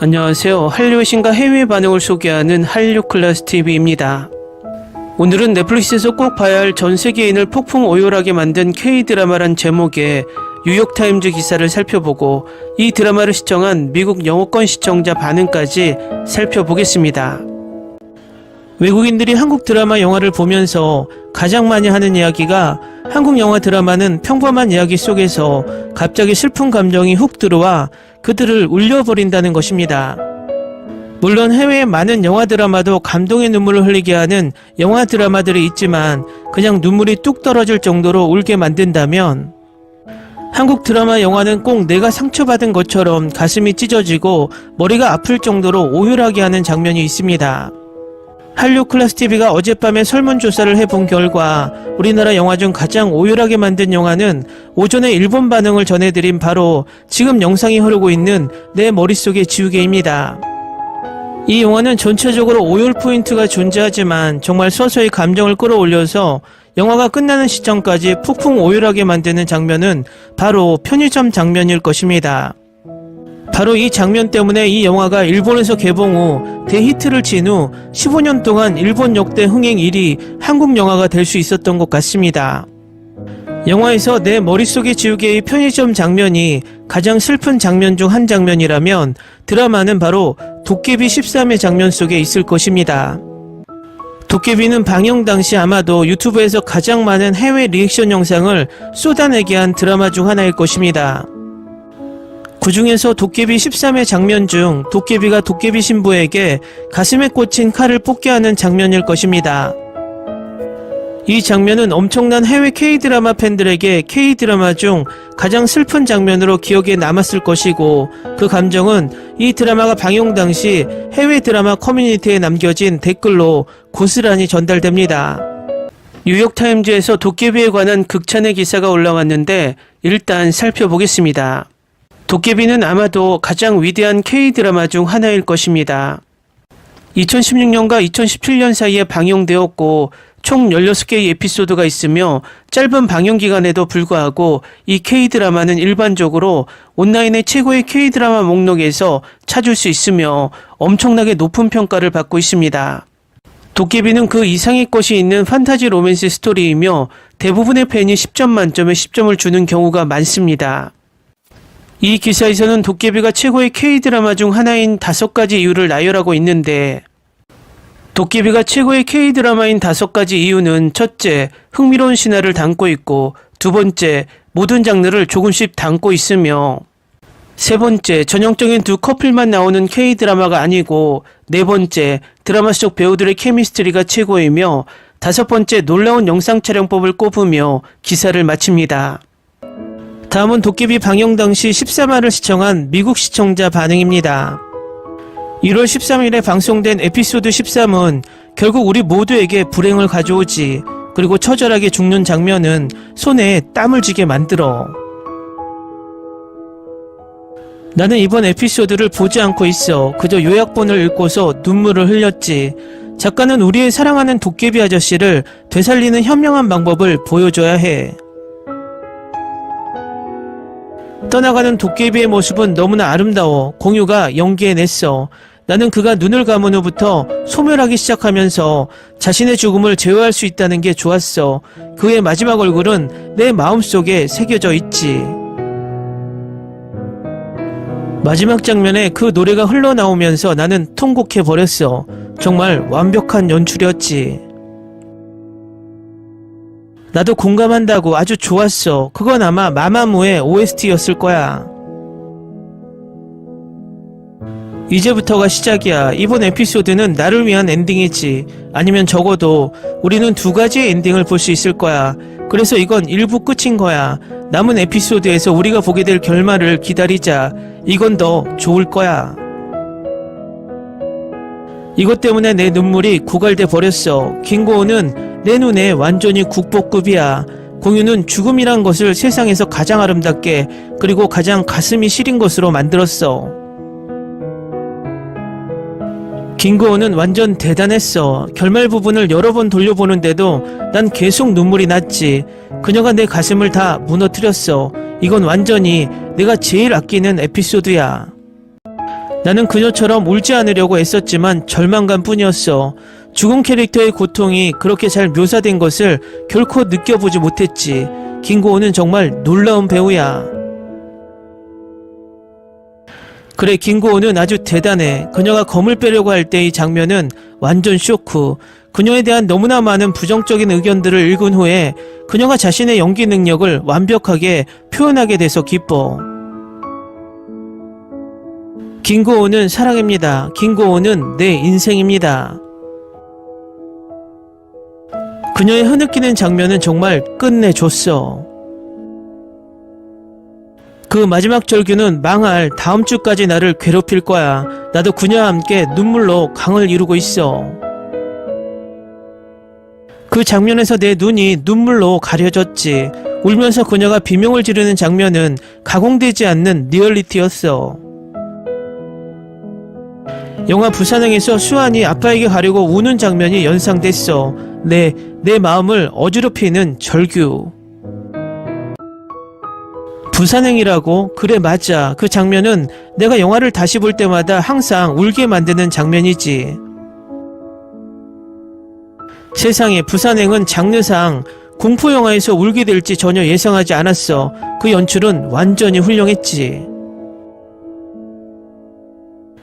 안녕하세요. 한류 신과 해외 반응을 소개하는 한류클래스TV입니다. 오늘은 넷플릭스에서 꼭 봐야 할 전 세계인을 폭풍 오열하게 만든 K-드라마란 제목의 뉴욕타임즈 기사를 살펴보고 이 드라마를 시청한 미국 영어권 시청자 반응까지 살펴보겠습니다. 외국인들이 한국 드라마 영화를 보면서 가장 많이 하는 이야기가 한국 영화 드라마는 평범한 이야기 속에서 갑자기 슬픈 감정이 훅 들어와 그들을 울려버린다는 것입니다. 물론 해외의 많은 영화 드라마도 감동의 눈물을 흘리게 하는 영화 드라마들이 있지만 그냥 눈물이 뚝 떨어질 정도로 울게 만든다면 한국 드라마 영화는 꼭 내가 상처받은 것처럼 가슴이 찢어지고 머리가 아플 정도로 오열하게 하는 장면이 있습니다. 한류클래스TV가 어젯밤에 설문조사를 해본 결과 우리나라 영화 중 가장 오열하게 만든 영화는 오전에 일본 반응을 전해드린 바로 지금 영상이 흐르고 있는 내 머릿속의 지우개입니다. 이 영화는 전체적으로 오열 포인트가 존재하지만 정말 서서히 감정을 끌어올려서 영화가 끝나는 시점까지 폭풍 오열하게 만드는 장면은 바로 편의점 장면일 것입니다. 바로 이 장면 때문에 이 영화가 일본에서 개봉 후 대히트를 친 후 15년 동안 일본 역대 흥행 1위 한국 영화가 될 수 있었던 것 같습니다. 영화에서 내 머릿속의 지우개의 편의점 장면이 가장 슬픈 장면 중 한 장면이라면 드라마는 바로 도깨비 13의 장면 속에 있을 것입니다. 도깨비는 방영 당시 아마도 유튜브에서 가장 많은 해외 리액션 영상을 쏟아내게 한 드라마 중 하나일 것입니다. 그 중에서 도깨비 13의 장면 중 도깨비가 도깨비 신부에게 가슴에 꽂힌 칼을 뽑게 하는 장면일 것입니다. 이 장면은 엄청난 해외 K-드라마 팬들에게 K-드라마 중 가장 슬픈 장면으로 기억에 남았을 것이고 그 감정은 이 드라마가 방영 당시 해외 드라마 커뮤니티에 남겨진 댓글로 고스란히 전달됩니다. 뉴욕타임즈에서 도깨비에 관한 극찬의 기사가 올라왔는데 일단 살펴보겠습니다. 도깨비는 아마도 가장 위대한 K-드라마 중 하나일 것입니다. 2016년과 2017년 사이에 방영되었고 총 16개의 에피소드가 있으며 짧은 방영 기간에도 불구하고 이 K-드라마는 일반적으로 온라인의 최고의 K-드라마 목록에서 찾을 수 있으며 엄청나게 높은 평가를 받고 있습니다. 도깨비는 그 이상의 것이 있는 판타지 로맨스 스토리이며 대부분의 팬이 10점 만점에 10점을 주는 경우가 많습니다. 이 기사에서는 도깨비가 최고의 K-드라마 중 하나인 5가지 이유를 나열하고 있는데 도깨비가 최고의 K-드라마인 5가지 이유는 첫째, 흥미로운 신화를 담고 있고 두 번째, 모든 장르를 조금씩 담고 있으며 세 번째, 전형적인 두 커플만 나오는 K-드라마가 아니고 네 번째, 드라마 속 배우들의 케미스트리가 최고이며 다섯 번째, 놀라운 영상 촬영법을 꼽으며 기사를 마칩니다. 다음은 도깨비 방영 당시 13화를 시청한 미국 시청자 반응입니다. 1월 13일에 방송된 에피소드 13은 결국 우리 모두에게 불행을 가져오지, 그리고 처절하게 죽는 장면은 손에 땀을 쥐게 만들어. 나는 이번 에피소드를 보지 않고 있어 그저 요약본을 읽고서 눈물을 흘렸지. 작가는 우리의 사랑하는 도깨비 아저씨를 되살리는 현명한 방법을 보여줘야 해. 떠나가는 도깨비의 모습은 너무나 아름다워 공유가 연기해냈어. 나는 그가 눈을 감은 후부터 소멸하기 시작하면서 자신의 죽음을 제어할 수 있다는 게 좋았어. 그의 마지막 얼굴은 내 마음속에 새겨져 있지. 마지막 장면에 그 노래가 흘러나오면서 나는 통곡해버렸어. 정말 완벽한 연출이었지. 나도 공감한다고. 아주 좋았어. 그건 아마 마마무의 OST였을 거야. 이제부터가 시작이야. 이번 에피소드는 나를 위한 엔딩이지. 아니면 적어도 우리는 두 가지의 엔딩을 볼 수 있을 거야. 그래서 이건 일부 끝인 거야. 남은 에피소드에서 우리가 보게 될 결말을 기다리자. 이건 더 좋을 거야. 이것 때문에 내 눈물이 고갈돼 버렸어. 김고은은 내 눈에 완전히 국보급이야. 공유는 죽음이란 것을 세상에서 가장 아름답게 그리고 가장 가슴이 시린 것으로 만들었어. 김고은은 완전 대단했어. 결말 부분을 여러 번 돌려보는데도 난 계속 눈물이 났지. 그녀가 내 가슴을 다 무너뜨렸어. 이건 완전히 내가 제일 아끼는 에피소드야. 나는 그녀처럼 울지 않으려고 애썼지만 절망감 뿐이었어. 죽은 캐릭터의 고통이 그렇게 잘 묘사된 것을 결코 느껴보지 못했지. 김고은은 정말 놀라운 배우야. 그래, 김고은은 아주 대단해. 그녀가 검을 빼려고 할 때 이 장면은 완전 쇼크. 그녀에 대한 너무나 많은 부정적인 의견들을 읽은 후에 그녀가 자신의 연기 능력을 완벽하게 표현하게 돼서 기뻐. 김고은은 사랑입니다. 김고은은 내 인생입니다. 그녀의 흐느끼는 장면은 정말 끝내줬어. 그 마지막 절규는 망할 다음 주까지 나를 괴롭힐 거야. 나도 그녀와 함께 눈물로 강을 이루고 있어. 그 장면에서 내 눈이 눈물로 가려졌지. 울면서 그녀가 비명을 지르는 장면은 가공되지 않는 리얼리티였어. 영화 부산행에서 수환이 아빠에게 가려고 우는 장면이 연상됐어. 내 마음을 어지럽히는 절규. 부산행이라고? 그래, 맞아. 그 장면은 내가 영화를 다시 볼 때마다 항상 울게 만드는 장면이지. 세상에, 부산행은 장르상 공포영화에서 울게 될지 전혀 예상하지 않았어. 그 연출은 완전히 훌륭했지.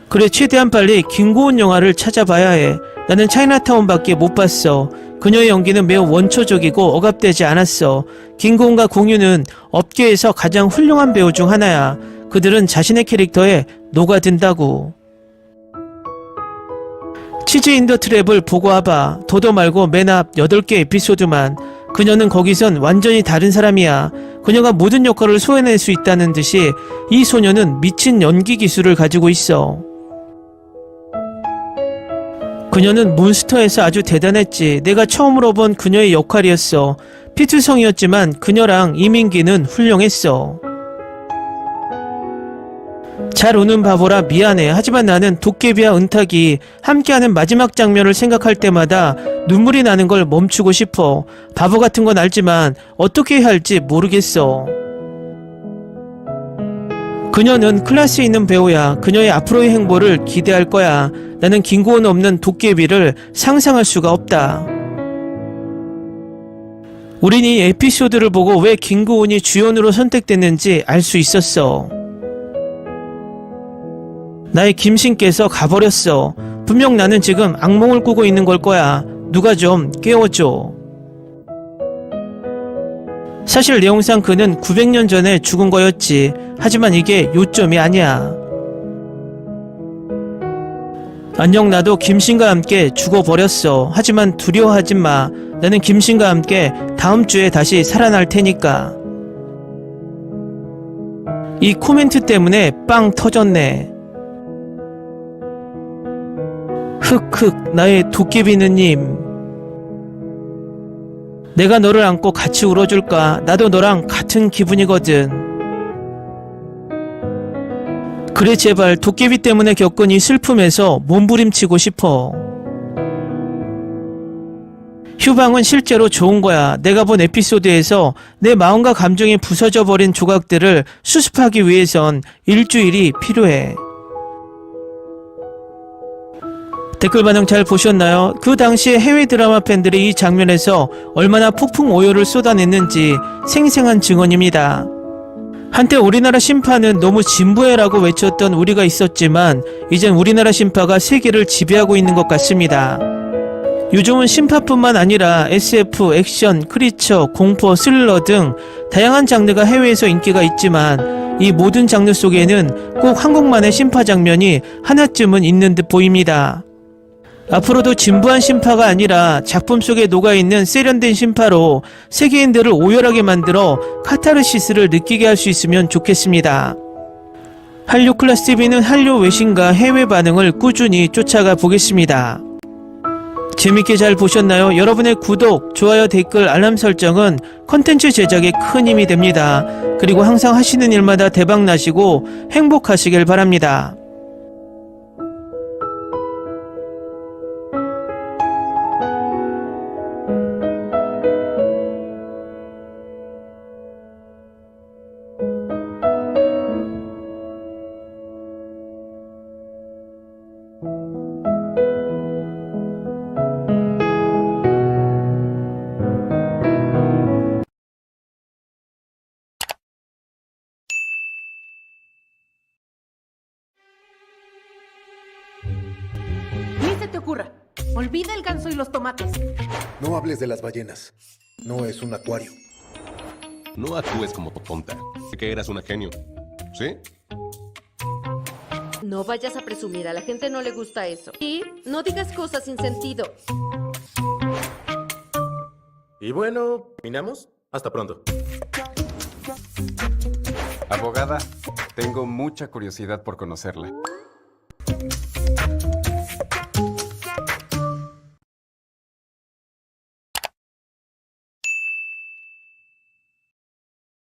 그래, 최대한 빨리 김고은 영화를 찾아봐야 해. 나는 차이나타운밖에 못 봤어. 그녀의 연기는 매우 원초적이고 억압되지 않았어. 김고은과 공유는 업계에서 가장 훌륭한 배우 중 하나야. 그들은 자신의 캐릭터에 녹아든다고. 치즈 인더 트랩을 보고 와봐. 도도 말고 맨 앞 8개 에피소드만. 그녀는 거기선 완전히 다른 사람이야. 그녀가 모든 역할을 소화해낼 수 있다는 듯이 이 소녀는 미친 연기 기술을 가지고 있어. 그녀는 몬스터에서 아주 대단했지. 내가 처음으로 본 그녀의 역할이었어. 피투성이었지만 그녀랑 이민기는 훌륭했어. 잘 우는 바보라 미안해. 하지만 나는 도깨비와 은탁이 함께하는 마지막 장면을 생각할 때마다 눈물이 나는 걸 멈추고 싶어. 바보 같은 건 알지만 어떻게 해야 할지 모르겠어. 그녀는 클래스 있는 배우야. 그녀의 앞으로의 행보를 기대할 거야. 나는 김고은 없는 도깨비를 상상할 수가 없다. 우린 이 에피소드를 보고 왜 김고은이 주연으로 선택됐는지 알 수 있었어. 나의 김신께서 가버렸어. 분명 나는 지금 악몽을 꾸고 있는 걸 거야. 누가 좀 깨워줘. 사실 내용상 그는 900년 전에 죽은 거였지. 하지만 이게 요점이 아니야. 안녕, 나도 김신과 함께 죽어버렸어. 하지만 두려워하지 마. 나는 김신과 함께 다음 주에 다시 살아날 테니까. 이 코멘트 때문에 빵 터졌네. 흑흑, 나의 도깨비느님. 내가 너를 안고 같이 울어줄까? 나도 너랑 같은 기분이거든. 그래, 제발 도깨비 때문에 겪은 이 슬픔에서 몸부림치고 싶어. 휴방은 실제로 좋은 거야. 내가 본 에피소드에서 내 마음과 감정이 부서져 버린 조각들을 수습하기 위해선 일주일이 필요해. 댓글 반응 잘 보셨나요? 그 당시에 해외 드라마 팬들이 이 장면에서 얼마나 폭풍 오열을 쏟아냈는지 생생한 증언입니다. 한때 우리나라 심파는 너무 진부해라고 외쳤던 우리가 있었지만 이젠 우리나라 심파가 세계를 지배하고 있는 것 같습니다. 요즘은 심파뿐만 아니라 SF, 액션, 크리처, 공포, 스릴러 등 다양한 장르가 해외에서 인기가 있지만 이 모든 장르 속에는 꼭 한국만의 심파 장면이 하나쯤은 있는 듯 보입니다. 앞으로도 진부한 심파가 아니라 작품 속에 녹아있는 세련된 심파로 세계인들을 오열하게 만들어 카타르시스를 느끼게 할 수 있으면 좋겠습니다. 한류 클래스TV는 한류 외신과 해외 반응을 꾸준히 쫓아가 보겠습니다. 재밌게 잘 보셨나요? 여러분의 구독, 좋아요, 댓글, 알람 설정은 컨텐츠 제작에 큰 힘이 됩니다. 그리고 항상 하시는 일마다 대박 나시고 행복하시길 바랍니다. Olvida el ganso y los tomates. No hables de las ballenas. No es un acuario. No actúes como tonta. Que eras una genio. ¿Sí? No vayas a presumir, a la gente no le gusta eso. Y no digas cosas sin sentido. Y bueno, ¿terminamos? Hasta pronto. Abogada, tengo mucha curiosidad por conocerla.